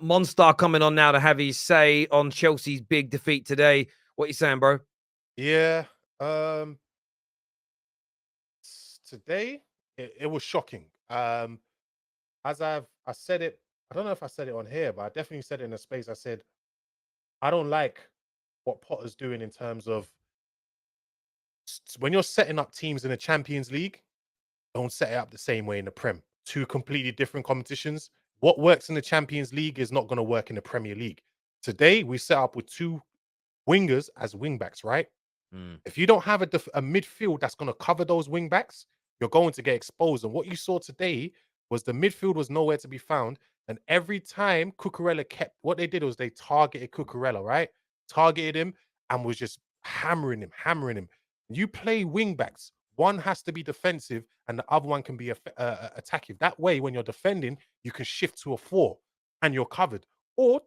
MONSTAR coming on now to have his say on Chelsea's big defeat today. What you saying, bro? Yeah. Today it was shocking. As I said it, I don't know if I said it on here, but I definitely said it in a space. I said I don't like what Potter's doing in terms of when you're setting up teams in the Champions League, don't set it up the same way in the Prem. Two completely different competitions. What works in the Champions League is not going to work in the Premier League. Today we set up with two wingers as wing backs, right? Mm. If you don't have a midfield that's going to cover those wing backs, you're going to get exposed. And what you saw today was the midfield was nowhere to be found. And every time Cucurella kept, what they did was they targeted Cucurella, right? Targeted him and was just hammering him, hammering him. You play wing backs. One has to be defensive and the other one can be attacking. That way, when you're defending, you can shift to a 4 and you're covered. Or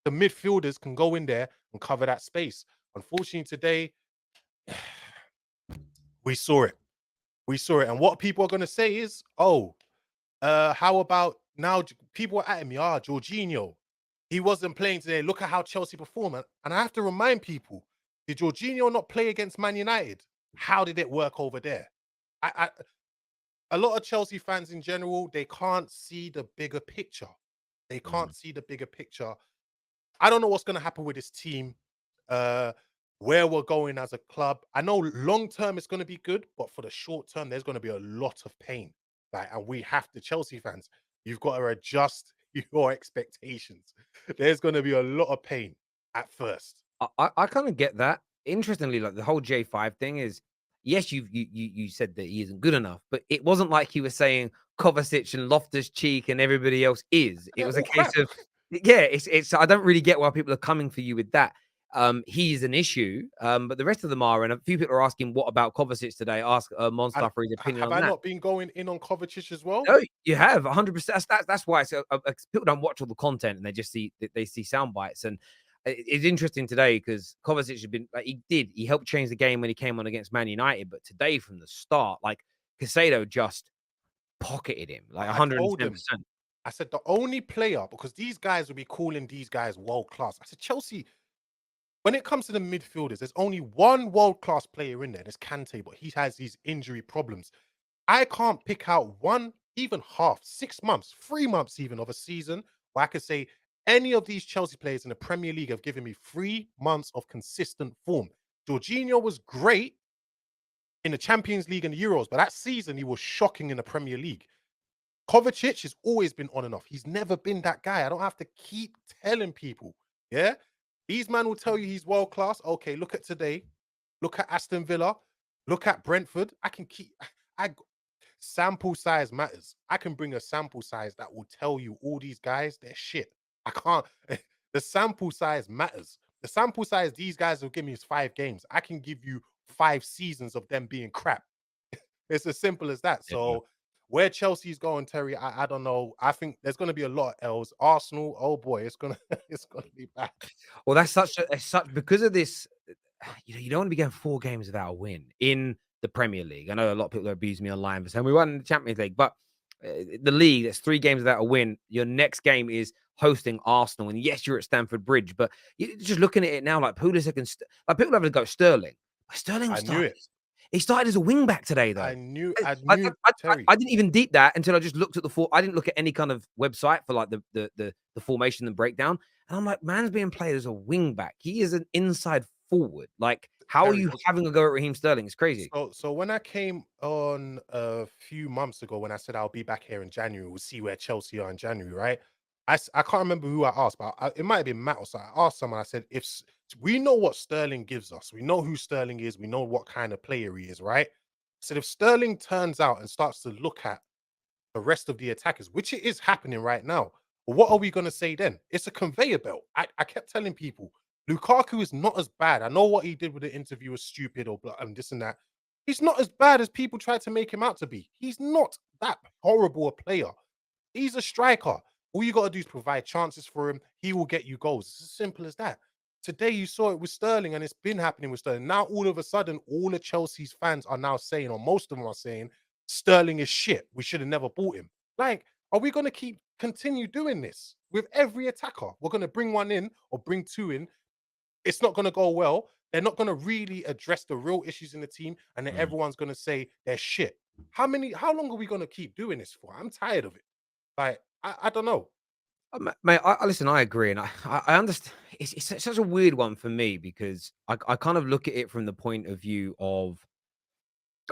the midfielders can go in there and cover that space. Unfortunately, today, we saw it. We saw it. And what people are going to say is, oh, how about now? People are at me, Jorginho, he wasn't playing today. Look at how Chelsea performed. And I have to remind people, did Jorginho not play against Man United? How did it work over there? A lot of Chelsea fans in general, they can't see the bigger picture. They can't see the bigger picture. I don't know what's going to happen with this team. Where we're going as a club. I know long term it's going to be good, but for the short term, there's going to be a lot of pain. Like, and we have to, Chelsea fans, you've got to adjust your expectations. There's going to be a lot of pain at first. I kind of get that. Interestingly, like the whole J5 thing is, yes, you said that he isn't good enough, but it wasn't like he was saying Kovacic and Loftus Cheek and everybody else is. It They're was a all case crap. of, yeah, it's. I don't really get why people are coming for you with that. He's an issue, but the rest of them are. And a few people are asking, what about Kovacic today? Ask And MONSTAR for his opinion have on I that. not been going in on Kovacic as well? No, you have 100%. That's why people don't watch all the content and they just see sound bites. And it's interesting today because Kovacic has been like he helped change the game when he came on against Man United, but today from the start, like Casado just pocketed him like I told him, 110%. I said the only player, because these guys will be calling these guys world class. I said Chelsea, when it comes to the midfielders, there's only one world class player in there. There's Kante, but he has these injury problems. I can't pick out one, even half, 6 months, 3 months even of a season where I could say any of these Chelsea players in the Premier League have given me 3 months of consistent form. Jorginho was great in the Champions League and the Euros, but that season he was shocking in the Premier League. Kovacic has always been on and off. He's never been that guy. I don't have to keep telling people. Yeah. These men will tell you he's world class. Okay, look at today. Look at Aston Villa. Look at Brentford. I can keep. I Sample size matters. I can bring a sample size that will tell you all these guys, they're shit. I can't. The sample size matters. The sample size these guys will give me is 5 games. I can give you 5 seasons of them being crap. It's as simple as that. Yeah. So where Chelsea's going, Terry, I don't know. I think there's going to be a lot of L's. Arsenal, oh boy, it's gonna it's gonna be bad. Well, that's such because of this. You don't want to be going 4 games without a win in the Premier League. I know a lot of people abuse me online for saying we won in the Champions League, but the league, that's 3 games without a win. Your next game is hosting Arsenal, and yes, you're at Stamford Bridge, but you're just looking at it now like Pulisic and like people have to go Sterling. Sterling I knew started. it. He started as a wing back today, though. I I, knew Terry. I didn't even deep that until I just looked at I didn't look at any kind of website for like the formation and breakdown. And I'm like, man's being played as a wing back. He is an inside forward. Like, how are Terry. you having a go at Raheem Sterling? It's crazy. So when I came on a few months ago, when I said I'll be back here in January, we'll see where Chelsea are in January, right? I can't remember who I asked, but it might have been Matt or so. I asked someone, I said, we know what Sterling gives us, we know who Sterling is, we know what kind of player he is, right? I said, if Sterling turns out and starts to look at the rest of the attackers, which it is happening right now, what are we going to say then? It's a conveyor belt. I kept telling people, Lukaku is not as bad. I know what he did with the interview was stupid or this and that. He's not as bad as people tried to make him out to be. He's not that horrible a player. He's a striker. All you got to do is provide chances for him. He will get you goals. It's as simple as that. Today you saw it with Sterling, and it's been happening with Sterling. Now all of a sudden, all of Chelsea's fans are now saying, or most of them are saying, Sterling is shit. We should have never bought him. Like, are we going to continue doing this? with every attacker. We're gonna bring one in or bring two in. It's not gonna go well. They're not gonna really address the real issues in the team, and then Mm. everyone's gonna say they're shit. How long are we gonna keep doing this for? I'm tired of it. Like, I don't know. Mate, listen. I agree, and I understand. It's such a weird one for me because I kind of look at it from the point of view of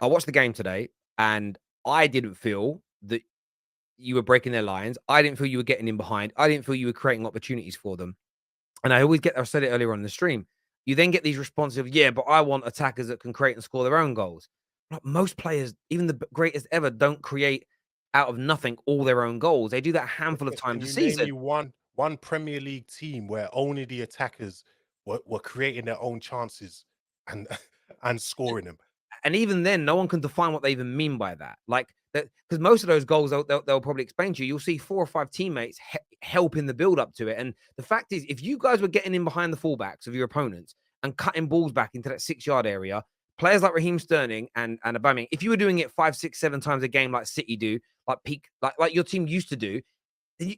I watched the game today, and I didn't feel that you were breaking their lines. I didn't feel you were getting in behind. I didn't feel you were creating opportunities for them. And I always get, I said it earlier on the stream. You then get these responses of, yeah, but I want attackers that can create and score their own goals. Like most players, even the greatest ever, don't create out of nothing all their own goals. They do that a handful of Can times a you name season. me one Premier League team where only the attackers were creating their own chances and and scoring them? And even then, no one can define what they even mean by that. Like that, because most of those goals they'll probably explain to you. You'll see 4 or 5 teammates help in the build up to it. And the fact is, if you guys were getting in behind the fullbacks of your opponents and cutting balls back into that 6 yard area, players like Raheem Sterling and Aubameyang, if you were doing it 5, 6, 7 times a game like City do, like peak, like your team used to do, then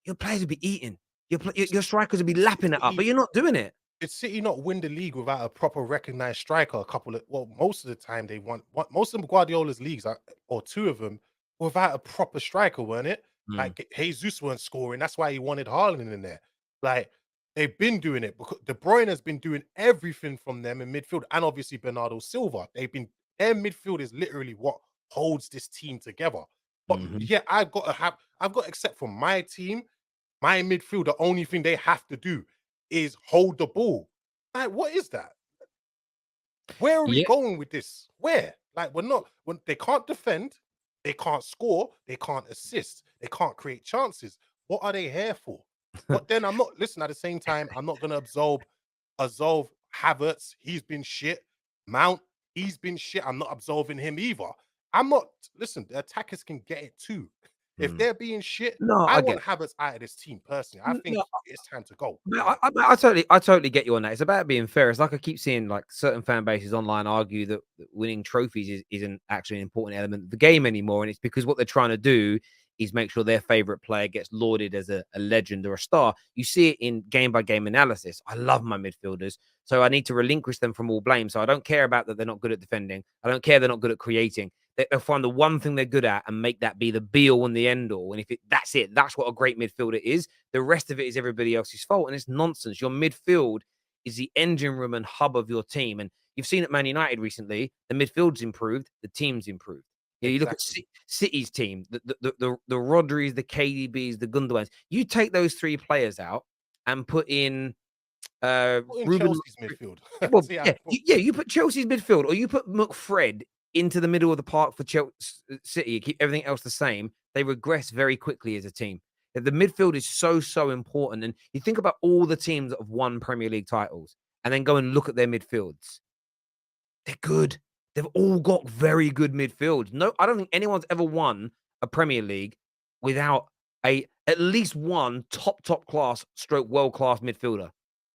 your players would be eating. Your strikers would be lapping it up, but City you're not doing it. Did City not win the league without a proper recognized striker? A couple of most of the time they won. Most of Guardiola's leagues, or two of them, without a proper striker, weren't it? Mm, Like Jesus weren't scoring. That's why he wanted Haaland in there. Like they've been doing it because De Bruyne has been doing everything from them in midfield, and obviously Bernardo Silva. Their midfield is literally what holds this team together. But mhm. yeah, I've got except for my team, my midfield, the only thing they have to do is hold the ball. Like, what is that? Where are we Yeah. going with this? Where? Like, we're not when they can't defend, they can't score, they can't assist, they can't create chances. What are they here for? But then I'm not listen, at the same time, I'm not gonna absolve Havertz. He's been shit. Mount, he's been shit. I'm not absolving him either. I'm not listen, the attackers can get it too. If Mm. they're being shit, No, I I get want Havertz out of this team personally. I think no, it's time to go. no, Like, I totally get you on that. It's about being fair. It's like I keep seeing like certain fan bases online argue that winning trophies isn't actually an important element of the game anymore, and it's because what they're trying to do is make sure their favorite player gets lauded as a legend or a star. You see it in game by game analysis. I love my midfielders, so I need to relinquish them from all blame. So I don't care about that they're not good at defending. I don't care they're not good at creating. They'll find the one thing they're good at and make that be the be all and the end all. And if that's it, that's what a great midfielder is. The rest of it is everybody else's fault, and it's nonsense. Your midfield is the engine room and hub of your team, and you've seen at Man United recently, the midfield's improved, the team's improved. You look at exactly. City's team, the Rodris, the KDBs, the Gundogan's. You take those 3 players out and put in Put in Ruben. Chelsea's midfield. Well, See how yeah, you put Chelsea's midfield, or you put McFred into the middle of the park for City. You keep everything else the same. They regress very quickly as a team. The midfield is so important, and you think about all the teams that have won Premier League titles, and then go and look at their midfields. They're good. They've all got very good midfields. No, I don't think anyone's ever won a Premier League without a at least one top class stroke world class midfielder.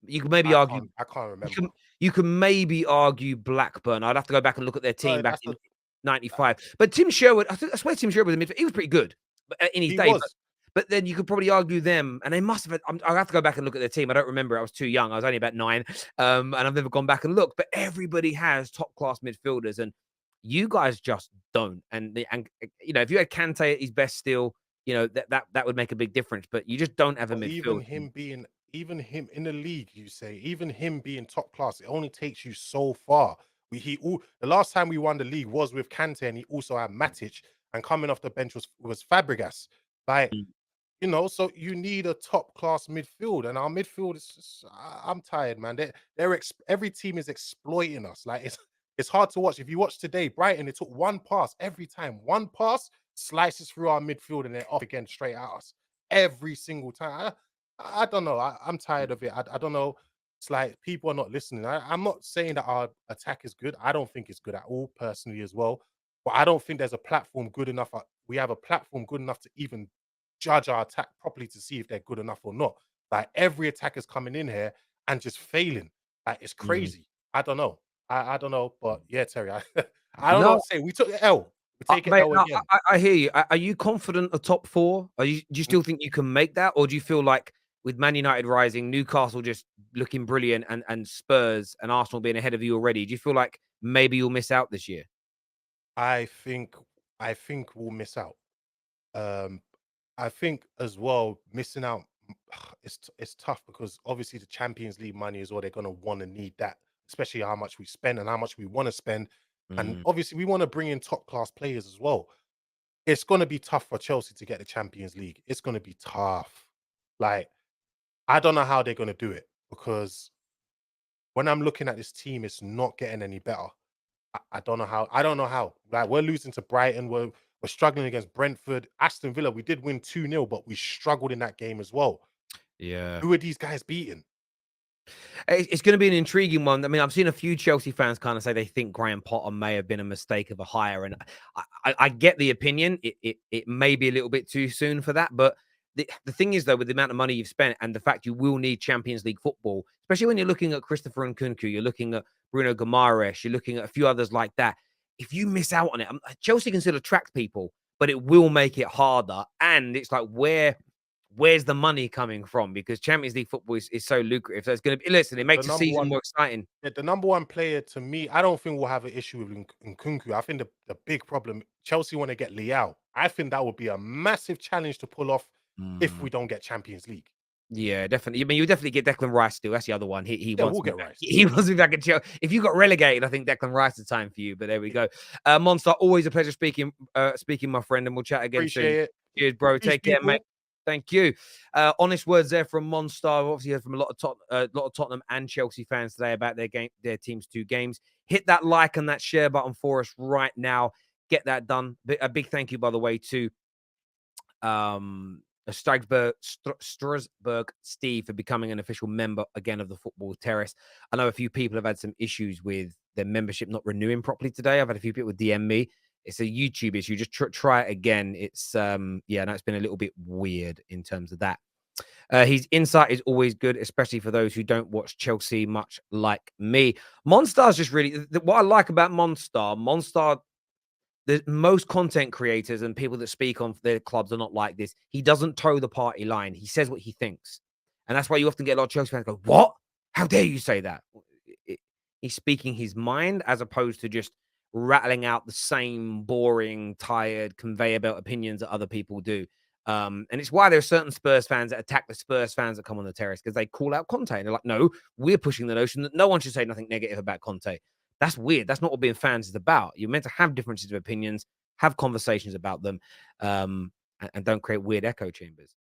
You could maybe argue I can't you remember. can you can maybe argue Blackburn. I'd have to go back and look at their No, team back that's in the '95. But Tim Sherwood, I swear Tim Sherwood was a midfielder. He was pretty good in his he day. was. But then you could probably argue them, and they must have had. I'll have to go back and look at their team. I don't remember. I was too young. I was only about 9, and I've never gone back and looked. But everybody has top class midfielders, and you guys just don't. And if you had Kante at his best still, that would make a big difference. But you just don't have a But midfield. even him in the league, you say, even him being top class, it only takes you so far. The last time we won the league was with Kante, and he also had Matic, and coming off the bench was Fabregas. Like, Mm, so you need a top class midfield, and our midfield is just, I'm tired, man. Every team is exploiting us. Like, it's hard to watch. If you watch today, Brighton, it took one pass every time. One pass slices through our midfield and they're off again straight at us every single time. I don't know. I'm tired of it. I don't know. It's like people are not listening. I'm not saying that our attack is good. I don't think it's good at all, personally, as well. But I don't think there's a platform good enough. We have a platform good enough to even judge our attack properly to see if they're good enough or not. Like, every attacker's coming in here and just failing. Like, it's mm. crazy. I don't know. I don't know. But yeah, Terry, I don't know No, what to say. We took the L. We take it Mate, L no, again. I hear you. Are you confident of top four? Do you still think you can make that, or do you feel like with Man United rising, Newcastle just looking brilliant, and Spurs and Arsenal being ahead of you already, do you feel like maybe you'll miss out this year? I think I think we'll miss out. Um, I think as well missing out. It's tough because obviously the Champions League money is all they're gonna want to need that, especially how much we spend and how much we want to spend, and Mm, obviously we want to bring in top class players as well. It's gonna be tough for Chelsea to get the Champions League. It's gonna be tough. Like I don't know how they're gonna do it because when I'm looking at this team, it's not getting any better. I don't know how. I don't know how. Like we're losing to Brighton. We're struggling against Brentford, Aston Villa. We did win 2-0, but we struggled in that game as well. yeah. Who are these guys beating? It's going to be an intriguing one. I mean, I've seen a few Chelsea fans kind of say they think Graham Potter may have been a mistake of a hire, and I get the opinion. It may be a little bit too soon for that, but the thing is though, with the amount of money you've spent and the fact you will need Champions League football, especially when you're looking at Christopher Nkunku, you're looking at Bruno Guimaraes, you're looking at a few others like that. If you miss out on it, Chelsea can still attract people, but it will make it harder. And it's like where's the money coming from? Because Champions League football is so lucrative. So it's going to be, listen, it The makes the number season one, more exciting. the number one player to me, I don't think we'll have an issue with Nkunku. I think the big problem, Chelsea want to get Liao. I think that would be a massive challenge to pull off if Mm, we don't get Champions League. yeah, definitely. I mean, you definitely get Declan Rice still. That's the other one. He Yeah, wants we'll me get back. Rice. He wants me back in Chelsea. If you got relegated, I think Declan Rice is the time for you. But there we go. Monstar, always a pleasure speaking, my friend, and we'll chat again soon. Appreciate it. Cheers, bro. Peace, Take care, mate. people. Thank you. Honest words there from Monstar. Obviously, heard from a lot of Tottenham and Chelsea fans today about their team's two games. Hit that like and that share button for us right now. Get that done. A big thank you, by the way, to Strasbourg Steve for becoming an official member again of the Football Terrace. I know a few people have had some issues with their membership not renewing properly today. I've had a few people DM me. It's a YouTube issue. Just try it again. It's yeah, no, it's been a little bit weird in terms of that. His insight is always good, especially for those who don't watch Chelsea much like me. Monstar's just really what I like about Monstar, the most content creators and people that speak on their clubs are not like this. He doesn't toe the party line. He says what he thinks. And that's why you often get a lot of Chelsea fans go, "What? How dare you say that?" He's speaking his mind as opposed to just rattling out the same boring, tired conveyor belt opinions that other people do. And it's why there are certain Spurs fans that attack the Spurs fans that come on the terrace because they call out Conte. And they're like, no, we're pushing the notion that no one should say nothing negative about Conte. That's weird. That's not what being fans is about. You're meant to have differences of opinions, have conversations about them, and don't create weird echo chambers.